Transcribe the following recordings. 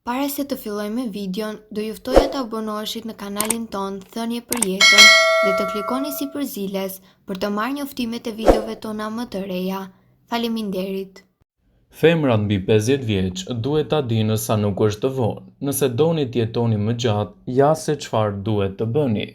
Para se të fillojmë me videon, do ju ftoja të abonoheshit në kanalin ton Thënie për Jetën dhe të klikoni sipër ziles për të marrë njoftimet e videove tona më të reja. Faleminderit. Femrat mbi 50 vjeç duhet ta dinë sa nuk është të vonë. Nëse doni të jetoni më gjatë, ja se çfarë duhet të bëni.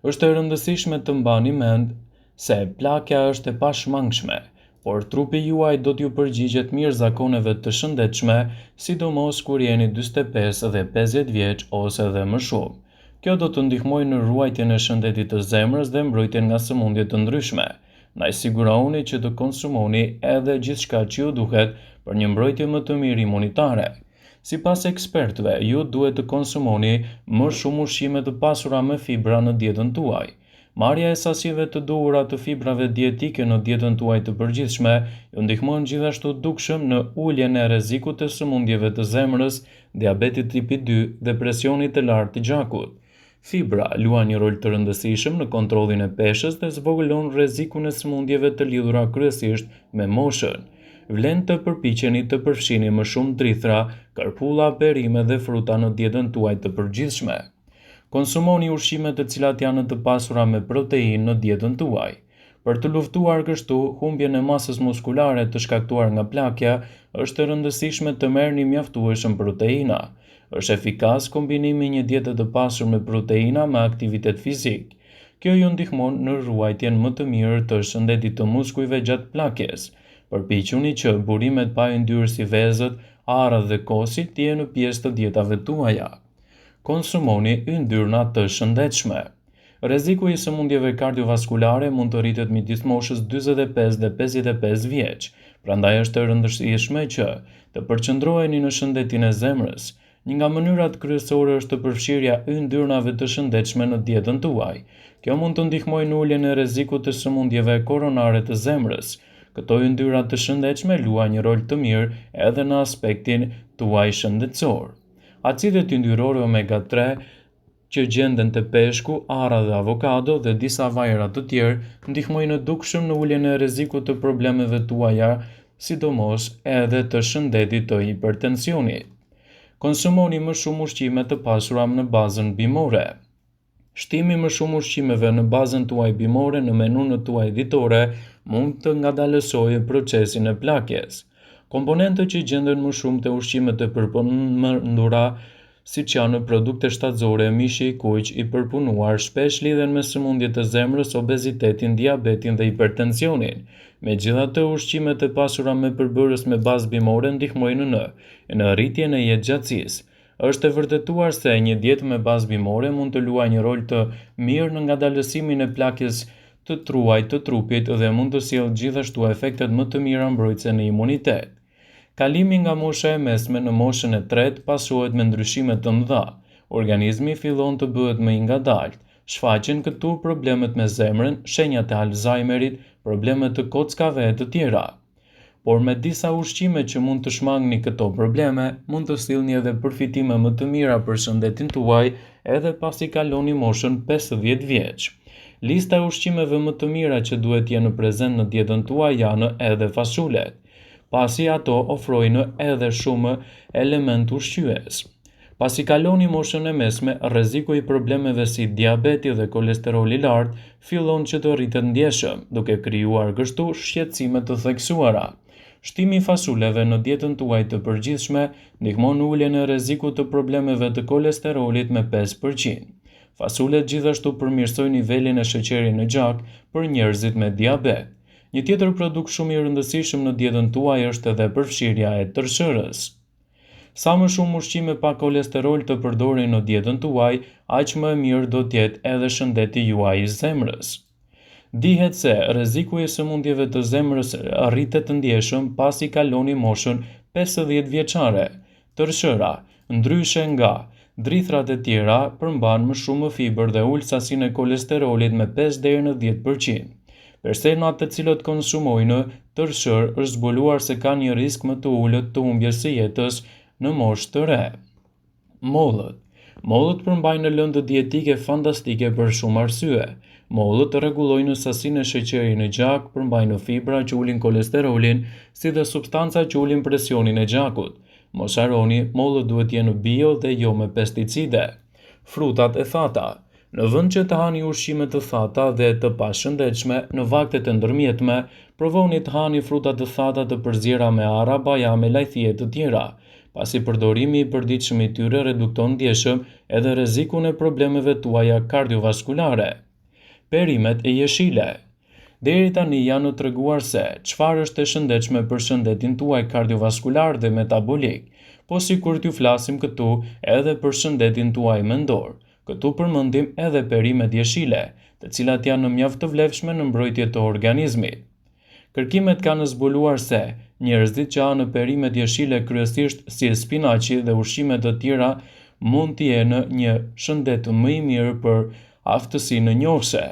Është e rëndësishme të mbani mend se plakja është e pashmangshme, por trupi juaj do t'ju përgjigjet mirë zakoneve të shëndetshme, sidomos kur jeni 45 dhe 50 vjeç ose edhe më shumë. Kjo do të ndihmojë në ruajtjen e shëndetit të zemrës dhe mbrojtjen nga sëmundje të ndryshme. Na i siguroni që të konsumoni edhe gjithçka që ju duhet për një mbrojtje më të mirë imunitare. Sipas ekspertëve, ju duhet të konsumoni më shumë ushqime të pasura me fibra në dietën tuaj. Marrja e sasive të duhura të fibrave dietike në dietën tuaj të përgjithshme ju ndihmon gjithashtu dukshëm në uljen e rrezikut të sëmundjeve të zemrës, diabetit tipi 2 dhe presionit të lartë të gjakut. Fibra luan një rol të rëndësishëm në kontrollin e peshës dhe zvogëlon rrezikun e sëmundjeve të lidhura kryesisht me moshën. Vlen të përpiqeni të përfshini më shumë drithra, karpulla, perime dhe fruta në dietën tuaj të përgjithshme. Konsumoni ushqime të cilat janë të pasura me proteinë në dietën tuaj. Për të luftuar kështu humbjen e masës muskulare të shkaktuar nga plakja, është e rëndësishme të merrni mjaftueshëm proteina. Është efikas kombinimi i një diete të pasur me proteina me aktivitet fizik. Kjo ju ndihmon në ruajtjen më të mirë të shëndetit të muskujve gjatë plakjes. Përpiquni që burimet pa yndyrë si vezët, arrat dhe kosi të jenë pjesë të dietave tuaja. Konsumoni yndyrna të shëndetshme. Rreziku i sëmundjeve kardiovaskulare mund të rritet midis moshës 45 dhe 55 vjeç. Prandaj është e rëndësishme që të përqendroheni në shëndetin e zemrës. Një nga mënyrat kryesore është përfshirja e yndyrnave të shëndetshme në dietën tuaj. Kjo mund të ndihmojë në uljen e rrezikut të sëmundjeve koronare të zemrës. Këto yndyra të shëndetshme luajnë një rol të mirë edhe në aspektin tuaj shëndetësor. Acidet yndyrore omega 3 që gjenden te peshku, arra dhe avokado dhe disa vajra të tjerë ndihmojnë dukshëm në uljen e rrezikut të problemeve tuaja, sidomos edhe të shëndetit të hipertensionit. Konsumoni më shumë ushqime të pasura në bazën bimore. Shtimi më shumë ushqimeve në bazën tuaj bimore në menun tuaj ditore mund të ngadalësojë procesin e plakjes. Komponentët që gjenden më shumë te ushqimet e përpendura, siç janë produkte shtatëzore, mishi i kuq i përpunuar, shpesh lidhen me sëmundjet e zemrës, obezitetin, diabetin dhe hipertensionin. Megjithatë, ushqimet e pasura me përbërës me bazë bimore ndihmojnë në rritjen e jetëgjatësisë. Është e vërtetuar se një dietë me bazë bimore mund të luajë një rol të mirë në ngadalësimin e plakjes të truajt të trupit dhe mund të sjellë gjithashtu efektet më të mira mbrojtëse në imunitet. Kalimi nga mosha e mesme në moshën e tretë pastrohet me ndryshime të mëdha. Organizmi fillon të bëhet më i ngadalt. Shfaqen këtu problemet me zemrën, shenjat e Alzheimerit, problemet të kockave e të tjera. Por me disa ushqime që mund të shmangni këto probleme, mund të sillni edhe përfitime më të mira për shëndetin tuaj edhe pasi kaloni moshën 50 vjeç. Lista e ushqimeve më të mira që duhet të jenë prezent në dietën tuaj janë edhe fasulet, pasi ato ofrojnë edhe shumë element ushqyes. Pasi kaloni moshën e mesme, rreziku i problemeve si diabeti dhe kolesteroli i lartë fillon që të rritet ndjeshëm, duke krijuar kështu shqetësime të theksuara. Shtimi i fasuleve në dietën tuaj të përgjithshme ndihmon në uljen e rrezikut të problemeve të kolesterolit me 5%. Fasulet gjithashtu përmirësojnë nivelin e sheqerit në gjak për njerëzit me diabet. Një tjetër produkt shumë i rëndësishëm në dietën tuaj është edhe përfshirja e tërshërës. Sa më shumë ushqime pa kolesterol të përdorni në dietën tuaj, aq më e mirë do të jetë edhe shëndeti juaj i zemrës. Dihet se rreziku i sëmundjeve të zemrës rritet ndjeshëm pasi kaloni moshën 50 vjeçare. Tërshëra, ndryshe nga drithrat e tjera, përmban më shumë fibër dhe ul sasinë e kolesterolit me 5 deri në 10%. Personat të cilët konsumojnë tërshërë është zbuluar se kanë një risk më të ulët të humbjes së jetës në moshë të re. Mollët. Mollët përmbajnë lëndë dietike fantastike për shumë arsye. Mollët rregullojnë sasinë e sheqerit në gjak, përmbajnë fibra që ulin kolesterolin, si dhe substanca që ulin presionin e gjakut. Mos harroni, mollët duhet të jenë bio dhe jo me pesticide. Frutat e thata. Në vend që të hani ushqime të thata dhe të pashëndetshme në vaktet e ndërmjetme, provoni të hani fruta të thata të përziera me arra, bajame, lajthije të tjera, pasi përdorimi i përditshëm i tyre redukton ndjeshëm edhe rrezikun e problemeve tuaja kardiovaskulare. Perimet e jeshile. Deri tani janë treguar se çfarë është e shëndetshme për shëndetin tuaj kardiovaskular dhe metabolik, po sikur t'ju flasim këtu edhe për shëndetin tuaj mendor. Këtu përmendim edhe perimet jeshile, të cilat janë mjaft të vlefshme në mbrojtje të organizmit. Kërkimet kanë zbuluar se njerëzit që hanë perimet jeshile kryesisht si spinaqi dhe ushqime të tjera mund të jenë një shëndet më i mirë për aftësinë njohëse.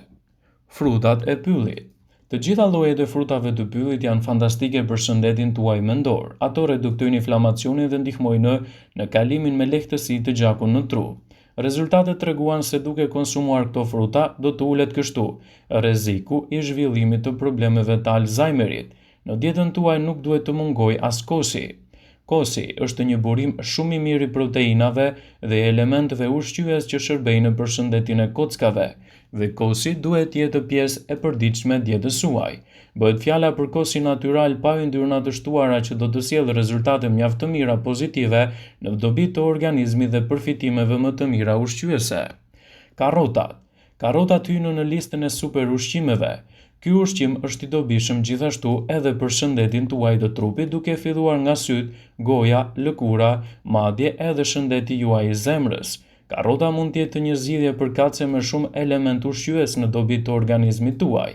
Frutat e pyllit. Të gjitha llojet e frutave të pyllit janë fantastike për shëndetin tuaj mendor. Ato reduktojnë inflamacionin dhe ndihmojnë në kalimin me lehtësi të gjakut në tru. Rezultatet treguan se duke konsumuar këto fruta, do të ulet kështu rreziku i zhvillimit të problemeve të Alzheimerit. Në dietën tuaj nuk duhet të mungojë as kosi. Kosi është një burim shumë i mirë i proteinave dhe elementeve ushqyes që shërbejnë për shëndetin e kockave, dhe kosi duhet të jetë pjesë e përditshme e dietës suaj. Bëhet fjala për kosi natyral pa yndyrna të shtuara që do të sjellë rezultate mjaft të mira pozitive në dobit të organizmit dhe përfitimeve më të mira ushqyese. Karrotat. Karrotat hynë në listën e super ushqimeve. Ky ushqim është i dobishëm gjithashtu edhe për shëndetin tuaj të trupit, duke filluar nga syt, goja, lëkura, madje edhe shëndeti juaj i zemrës. Karrota mund të jetë një zgjidhje përkatëse me shumë element ushqyes në dobit të organizmit tuaj,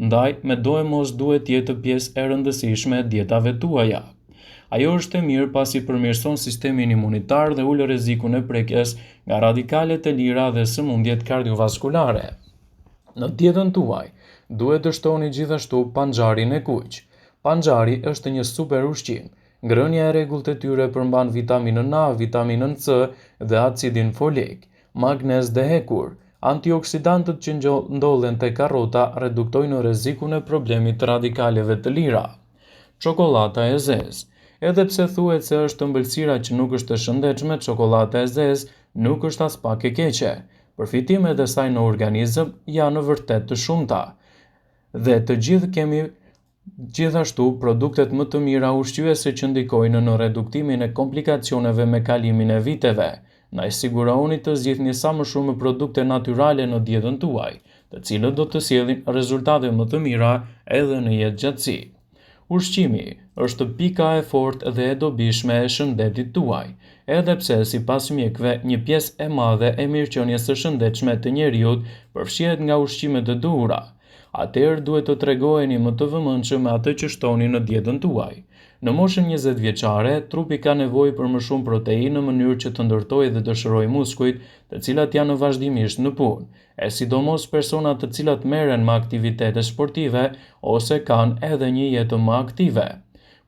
ndaj me do e mos duhet të jetë pjesë e rëndësishme e dietave tuaja. Ajo është e mirë pasi përmirëson sistemin imunitar dhe ul rrezikun e prekjes nga radikalet e lira dhe sëmundjet kardiovaskulare. Në dietën tuaj duhet të shtoni gjithashtu panxharin e kuq. Panxhari është një super ushqim. Ngrënia e rregullt e tyre përmban vitaminën A, vitaminën C dhe acidin folik, magnez dhe hekur. Antioksidantët që ndollen te karrota reduktojnë rrezikun e problemit të radikaleve të lira. Çokolata e zezë. Edhe pse thuhet se është ëmbëlsira që nuk është e shëndetshme, çokolata e zezë nuk është as pak e keqe. Përfitimet e saj në organizëm janë vërtet të shumta. Dhe të gjithë kemi gjithashtu produktet më të mira ushqyese që ndikojnë në reduktimin e komplikacioneve me kalimin e viteve. Na i siguroni të zgjidhni sa më shumë produkte natyrale në dietën tuaj, të cilët do të sjellin rezultate më të mira edhe në jetëgjatësi. Ushqimi është pika e fortë dhe e dobishme e shëndetit tuaj, edhe pse sipas mjekëve një pjesë e madhe e mirëqenies së shëndetshme të njerëzit përfshihet nga ushqimet e duhura. Atëherë duhet të tregoheni më të vëmendshëm me atë që shtoni në dietën tuaj. Në moshën 20 vjeçare, trupi ka nevojë për më shumë proteinë në mënyrë që të ndërtojë dhe të shërojë muskujt, të cilat janë vazhdimisht në punë, e sidomos personat të cilat merren me aktivitete sportive ose kanë edhe një jetë më aktive.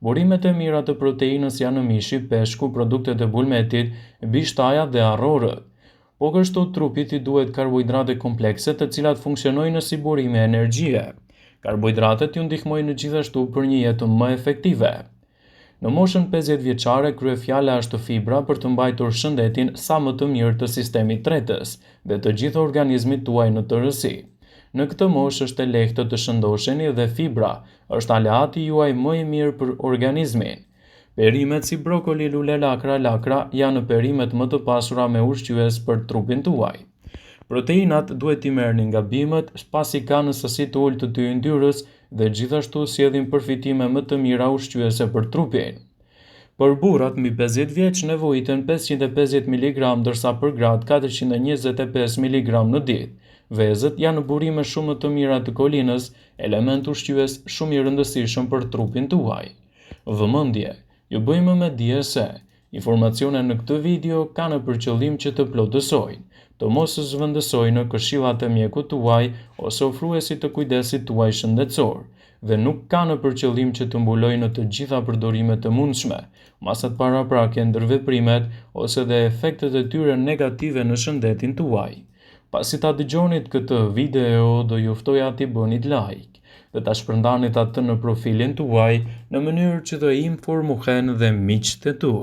Burimet e mira të proteinës janë mishi, peshku, produktet e bulmetit, bishtaja dhe arrorët. Po kështu trupit i duhet karbohidrate komplekse të cilat funksionojnë si burime energjie. Karbohidratet ju ndihmojnë gjithashtu për një jetë më efektive. Në moshën 50 vjeçare kryefjala është fibra për të mbajtur shëndetin sa më të mirë të sistemit tretës dhe të gjithë organizmit tuaj në tërësi. Në këtë moshë është e lehtë të shëndosheni dhe fibra është aleati juaj më i mirë për organizmin. Perimet si brokoli, lule, lakra janë perimet më të pasura me ushqyes për trupin tuaj. Proteinat duhet t'i merrni nga bimët, pasi kanë sasi të ulët të yndyrës dhe gjithashtu sjellin përfitime më të mira ushqyese për trupin. Për burrat mbi 50 vjeç nevojiten 550 mg, ndërsa për gratë 425 mg në ditë. Vezët janë burime shumë më të mira të kolinës, element ushqyes shumë i rëndësishëm për trupin tuaj. Vëmendje. Ju bëjmë me dije se informacionet në këtë video kanë për qëllim që të plotësojnë, të mos zhvendësojnë këshillat e mjekut tuaj ose ofruesit të kujdesit tuaj shëndetësor, dhe nuk kanë për qëllim që të mbulojnë të gjitha përdorimet e mundshme, masat paraprake, ndërveprimet ose dhe efektet e tyre negative në shëndetin tuaj. Pasi ta dëgjonit këtë video, do ju ftoja t'i bënit like dhe ta shpërndanit atë në profilin tuaj në mënyrë që të informohen dhe miqtë e tu.